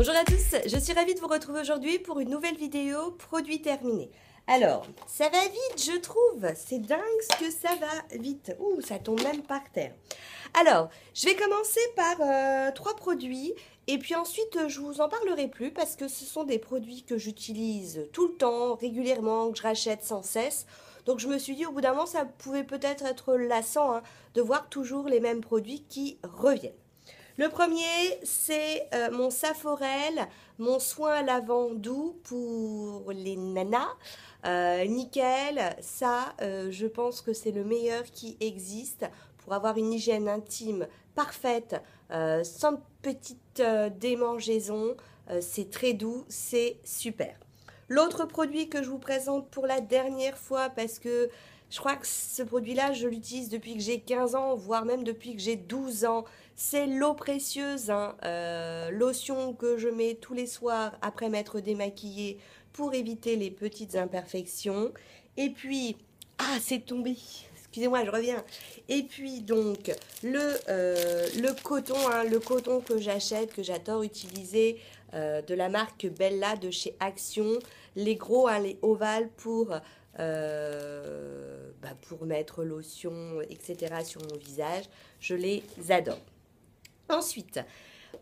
Bonjour à tous, je suis ravie de vous retrouver aujourd'hui pour une nouvelle vidéo produit terminé. Alors, ça va vite je trouve, c'est dingue ce que ça va vite. Ouh, ça tombe même par terre. Alors, je vais commencer par 3 produits et puis ensuite je vous en parlerai plus parce que ce sont des produits que j'utilise tout le temps, régulièrement, que je rachète sans cesse. Donc je me suis dit au bout d'un moment ça pouvait peut-être être lassant de voir toujours les mêmes produits qui reviennent. Le premier, c'est mon Saforel, mon soin à lavant doux pour les nanas. Nickel, ça, je pense que c'est le meilleur qui existe pour avoir une hygiène intime parfaite, sans petite démangeaison. C'est très doux, c'est super. L'autre produit que je vous présente pour la dernière fois, parce que je crois que ce produit-là, je l'utilise depuis que j'ai 15 ans, voire même depuis que j'ai 12 ans. C'est l'eau précieuse, lotion que je mets tous les soirs après m'être démaquillée pour éviter les petites imperfections. Et puis, ah, c'est tombé. Excusez-moi, je reviens. Et puis donc le coton, le coton que j'achète, que j'adore utiliser, de la marque Bella de chez Action, les gros, les ovales pour mettre lotion, etc. sur mon visage, je les adore. Ensuite,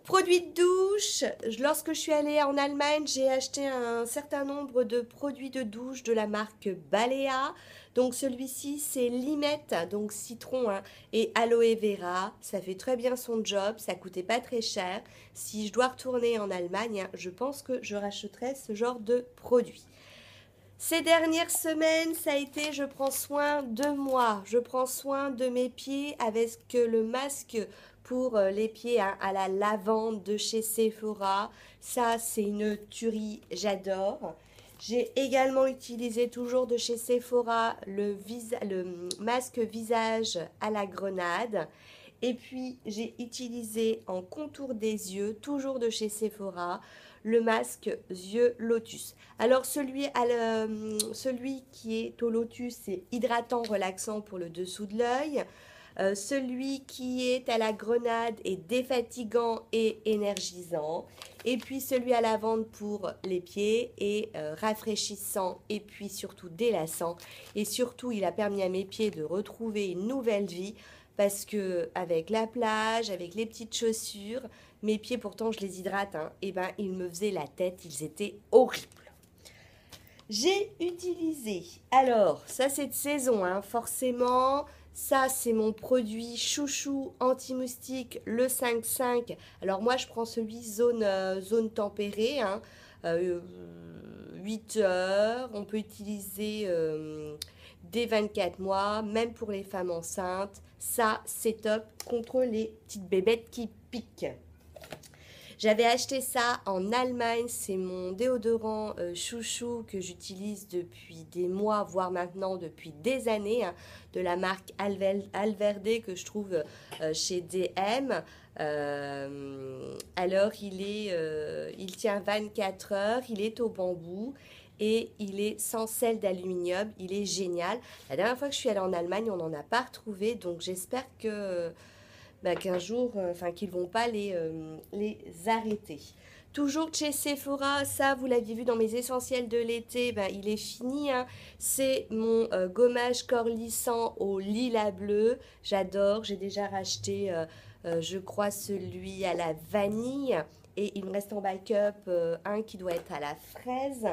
produits de douche, lorsque je suis allée en Allemagne, j'ai acheté un certain nombre de produits de douche de la marque Balea. Donc celui-ci, c'est limette, donc citron et aloe vera. Ça fait très bien son job, ça coûtait pas très cher. Si je dois retourner en Allemagne, je pense que je rachèterai ce genre de produit. Ces dernières semaines, ça a été je prends soin de moi, je prends soin de mes pieds avec le masque pour les pieds à la lavande de chez Sephora. Ça, c'est une tuerie, j'adore. J'ai également utilisé toujours de chez Sephora le masque visage à la grenade. Et puis, j'ai utilisé en contour des yeux, toujours de chez Sephora, le masque yeux lotus. Alors, celui qui est au lotus, c'est hydratant, relaxant pour le dessous de l'œil. Celui qui est à la grenade est défatigant et énergisant. Et puis celui à lavande pour les pieds est rafraîchissant et puis surtout délassant. Et surtout, il a permis à mes pieds de retrouver une nouvelle vie parce que avec la plage, avec les petites chaussures, mes pieds pourtant je les hydrate, et ben ils me faisaient la tête, ils étaient horribles. J'ai utilisé, alors ça c'est de saison, forcément, ça c'est mon produit chouchou anti-moustique, le 5,5. Alors moi je prends celui zone tempérée, 8 heures, on peut utiliser dès 24 mois, même pour les femmes enceintes. Ça c'est top contre les petites bébêtes qui piquent. J'avais acheté ça en Allemagne, c'est mon déodorant chouchou que j'utilise depuis des mois, voire maintenant depuis des années, de la marque Alverde que je trouve chez DM. Alors il tient 24 heures, il est au bambou et il est sans sel d'aluminium, il est génial. La dernière fois que je suis allée en Allemagne, on n'en a pas retrouvé, donc j'espère que qu'un jour, qu'ils vont pas les arrêter. Toujours chez Sephora, ça vous l'aviez vu dans mes essentiels de l'été, il est fini. C'est mon gommage corps lissant au lilas bleu. J'adore, j'ai déjà racheté, je crois, celui à la vanille. Et il me reste en backup un qui doit être à la fraise.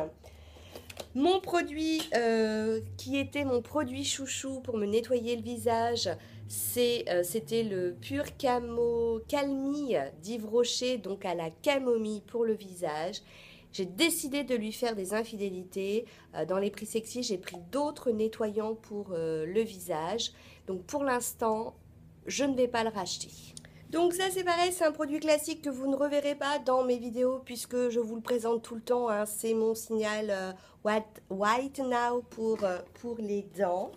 Mon produit qui était mon produit chouchou pour me nettoyer le visage, c'était le pur calmie d'Yves Rocher, donc à la camomille pour le visage. J'ai décidé de lui faire des infidélités. Dans les prix sexy, j'ai pris d'autres nettoyants pour le visage. Donc pour l'instant, je ne vais pas le racheter. Donc ça c'est pareil, c'est un produit classique que vous ne reverrez pas dans mes vidéos puisque je vous le présente tout le temps. C'est mon signal White Now pour les dents.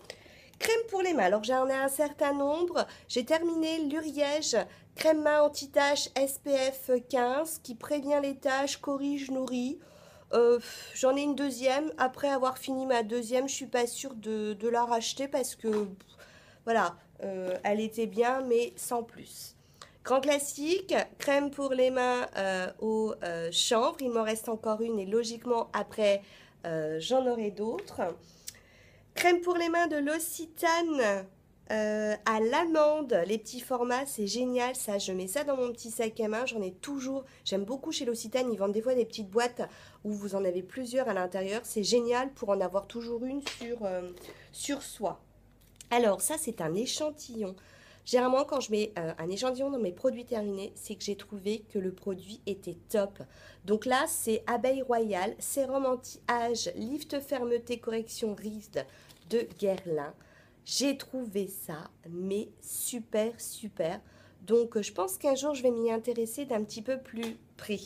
Crème pour les mains, alors j'en ai un certain nombre. J'ai terminé l'Uriège crème main anti-taches SPF 15 qui prévient les taches, corrige, nourrit. J'en ai une deuxième. Après avoir fini ma deuxième, je suis pas sûre de la racheter parce que voilà, elle était bien mais sans plus. Grand classique, crème pour les mains au chanvre. Il m'en reste encore une et logiquement après j'en aurai d'autres. Crème pour les mains de L'Occitane à l'amande. Les petits formats, c'est génial ça. Je mets ça dans mon petit sac à main. J'en ai toujours. J'aime beaucoup chez L'Occitane. Ils vendent des fois des petites boîtes où vous en avez plusieurs à l'intérieur. C'est génial pour en avoir toujours une sur soi. Alors ça, c'est un échantillon. Généralement, quand je mets un échantillon dans mes produits terminés, c'est que j'ai trouvé que le produit était top. Donc là, c'est Abeille Royale, sérum anti-âge, lift fermeté, correction rides de Guerlain. J'ai trouvé ça, mais super, super. Donc, je pense qu'un jour, je vais m'y intéresser d'un petit peu plus près.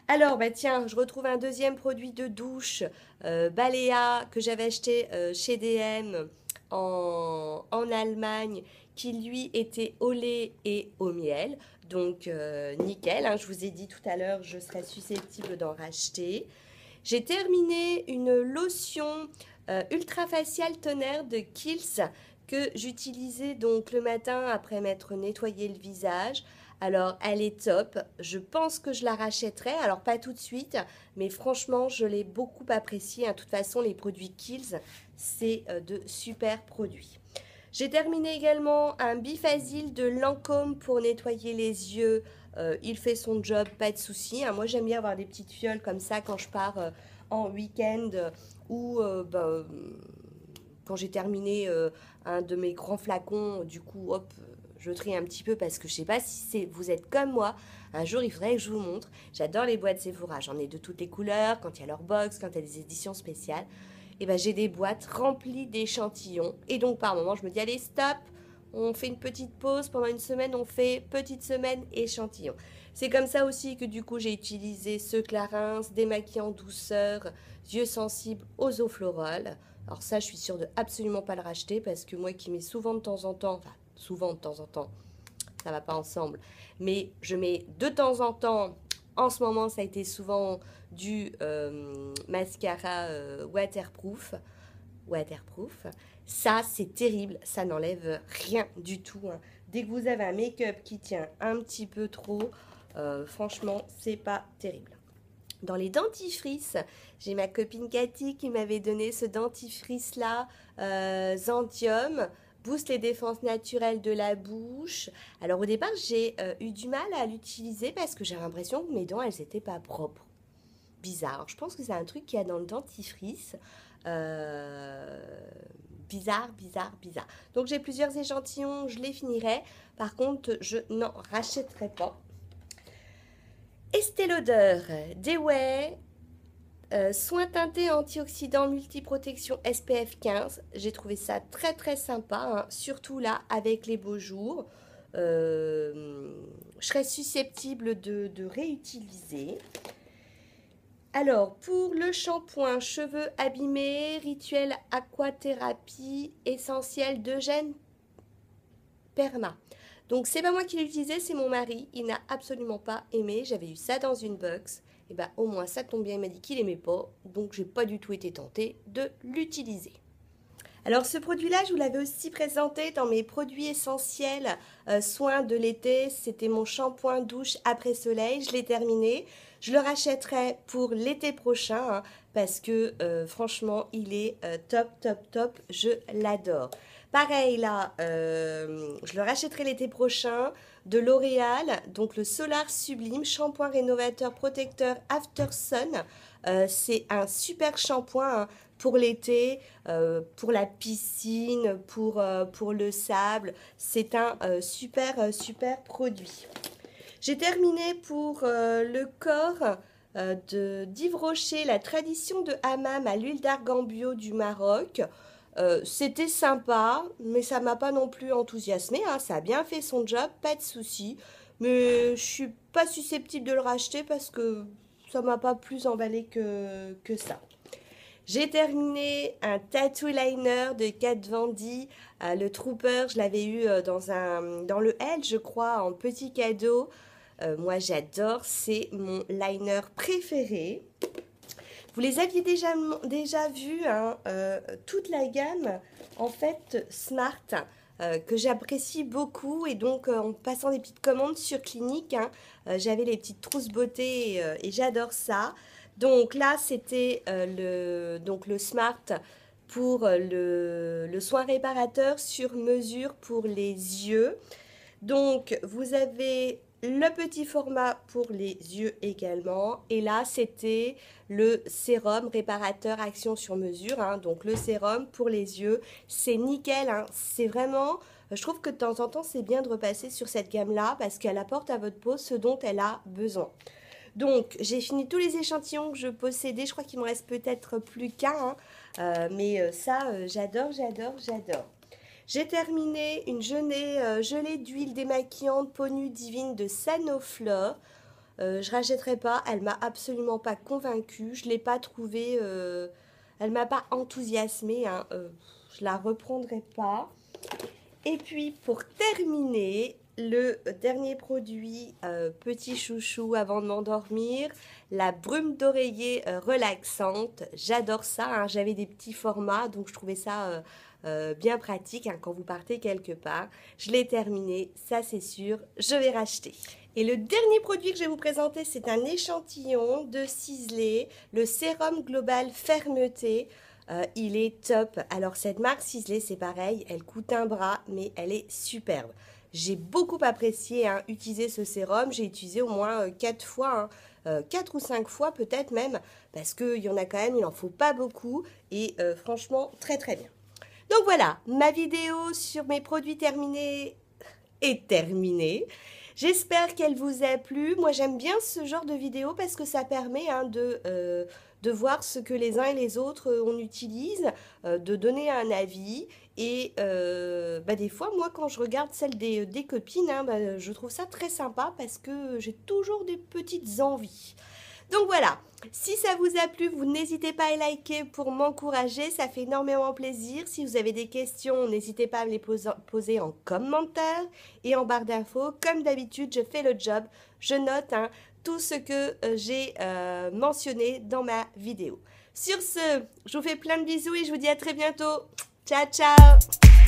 Alors, bah tiens, je retrouve un deuxième produit de douche, Balea, que j'avais acheté chez DM en Allemagne, qui lui était au lait et au miel. Donc, nickel, hein, je vous ai dit tout à l'heure, je serais susceptible d'en racheter. J'ai terminé une lotion ultra facial tonnerre de Kiehl's que j'utilisais donc le matin après m'être nettoyé le visage. Alors, elle est top. Je pense que je la rachèterai. Alors, pas tout de suite, mais franchement, je l'ai beaucoup appréciée. De toute façon, les produits Kiehl's, c'est de super produits. J'ai terminé également un Bifasil de Lancôme pour nettoyer les yeux. Il fait son job, pas de souci. Moi, j'aime bien avoir des petites fioles comme ça quand je pars en week-end ou quand j'ai terminé un de mes grands flacons. Du coup, hop, je trie un petit peu parce que je sais pas si vous êtes comme moi. Un jour, il faudrait que je vous montre. J'adore les boîtes Sephora. J'en ai de toutes les couleurs, quand il y a leur box, quand il y a des éditions spéciales. Et ben, j'ai des boîtes remplies d'échantillons. Et donc, par moment, je me dis, allez, stop, on fait une petite pause. Pendant une semaine, on fait petite semaine échantillon. C'est comme ça aussi que du coup, j'ai utilisé ce Clarins, démaquillant douceur, yeux sensibles aux eaux florales. Alors ça, je suis sûre de absolument pas le racheter parce que moi qui mets souvent de temps en temps, enfin, souvent de temps en temps, ça va pas ensemble, mais je mets de temps en temps, en ce moment ça a été souvent du mascara waterproof. Ça c'est terrible, ça n'enlève rien du tout. Dès que vous avez un make-up qui tient un petit peu trop, franchement c'est pas terrible. Dans les dentifrices, j'ai ma copine Cathy qui m'avait donné ce dentifrice là, Zendium, booste les défenses naturelles de la bouche. Alors au départ, j'ai eu du mal à l'utiliser parce que j'ai l'impression que mes dents, elles n'étaient pas propres. Bizarre. Alors, je pense que c'est un truc qu'il y a dans le dentifrice. Bizarre. Donc j'ai plusieurs échantillons, je les finirai. Par contre, je n'en rachèterai pas. Estée Lauder, Dewey, soins teintés antioxydants multiprotection SPF 15. J'ai trouvé ça très très sympa, surtout là avec les beaux jours. Je serais susceptible de réutiliser. Alors, pour le shampoing cheveux abîmés, rituel aquathérapie essentiel d'Eugène Perma. Donc, c'est pas moi qui l'ai utilisé, c'est mon mari. Il n'a absolument pas aimé. J'avais eu ça dans une box. Et bien, au moins, ça tombe bien. Il m'a dit qu'il n'aimait pas. Donc, j'ai pas du tout été tentée de l'utiliser. Alors, ce produit-là, je vous l'avais aussi présenté dans mes produits essentiels soins de l'été. C'était mon shampoing douche après soleil. Je l'ai terminé. Je le rachèterai pour l'été prochain parce que franchement, il est top. Je l'adore. Pareil là, je le rachèterai l'été prochain de L'Oréal, donc le Solar Sublime, shampoing rénovateur protecteur After Sun. C'est un super shampoing pour l'été, pour la piscine, pour le sable. C'est un super produit. J'ai terminé pour le corps d'Yves Rocher, la tradition de hammam à l'huile d'argan bio du Maroc. C'était sympa, mais ça m'a pas non plus enthousiasmé. Ça a bien fait son job, pas de souci. Mais je suis pas susceptible de le racheter parce que ça m'a pas plus emballé que ça. J'ai terminé un tattoo liner de Kat Von D, le Trooper. Je l'avais eu dans le L, je crois, en petit cadeau. Moi, j'adore. C'est mon liner préféré. Vous les aviez déjà vus, toute la gamme, en fait, Smart, que j'apprécie beaucoup. Et donc, en passant des petites commandes sur Clinique, hein, j'avais les petites trousses beauté et j'adore ça. Donc là, c'était le Smart pour le soin réparateur sur mesure pour les yeux. Donc, vous avez le petit format pour les yeux également. Et là, c'était le sérum réparateur action sur mesure. Hein. Donc, le sérum pour les yeux, c'est nickel. Hein. C'est vraiment... Je trouve que de temps en temps, c'est bien de repasser sur cette gamme-là parce qu'elle apporte à votre peau ce dont elle a besoin. Donc, j'ai fini tous les échantillons que je possédais. Je crois qu'il me reste peut-être plus qu'un. Hein. Mais ça, j'adore, j'adore, j'adore. J'ai terminé une gelée d'huile démaquillante peau nue divine de Sanoflore. Je rachèterai pas, elle m'a absolument pas convaincue. Je l'ai pas trouvée, elle m'a pas enthousiasmée. Hein. Je la reprendrai pas. Et puis pour terminer, le dernier produit petit chouchou avant de m'endormir, la brume d'oreiller relaxante. J'adore ça, hein. J'avais des petits formats donc je trouvais ça bien pratique hein, quand vous partez quelque part. Je l'ai terminé, ça c'est sûr, je vais racheter. Et le dernier produit que je vais vous présenter, c'est un échantillon de Sisley, le sérum global fermeté. Il est top. Alors cette marque Sisley, c'est pareil, elle coûte un bras, mais elle est superbe. J'ai beaucoup apprécié hein, utiliser ce sérum. J'ai utilisé au moins 4 fois, hein, 4 ou 5 fois peut-être même, parce qu'il y en a quand même, il n'en faut pas beaucoup. Et franchement, très très bien. Donc voilà, ma vidéo sur mes produits terminés est terminée. J'espère qu'elle vous a plu. Moi, j'aime bien ce genre de vidéo parce que ça permet hein, de voir ce que les uns et les autres on utilise, de donner un avis. Et des fois, moi, quand je regarde celle des copines, hein, je trouve ça très sympa parce que j'ai toujours des petites envies. Donc voilà, si ça vous a plu, vous n'hésitez pas à liker pour m'encourager, ça fait énormément plaisir. Si vous avez des questions, n'hésitez pas à me les poser en commentaire et en barre d'infos. Comme d'habitude, je fais le job, je note hein, tout ce que j'ai mentionné dans ma vidéo. Sur ce, je vous fais plein de bisous et je vous dis à très bientôt. Ciao, ciao!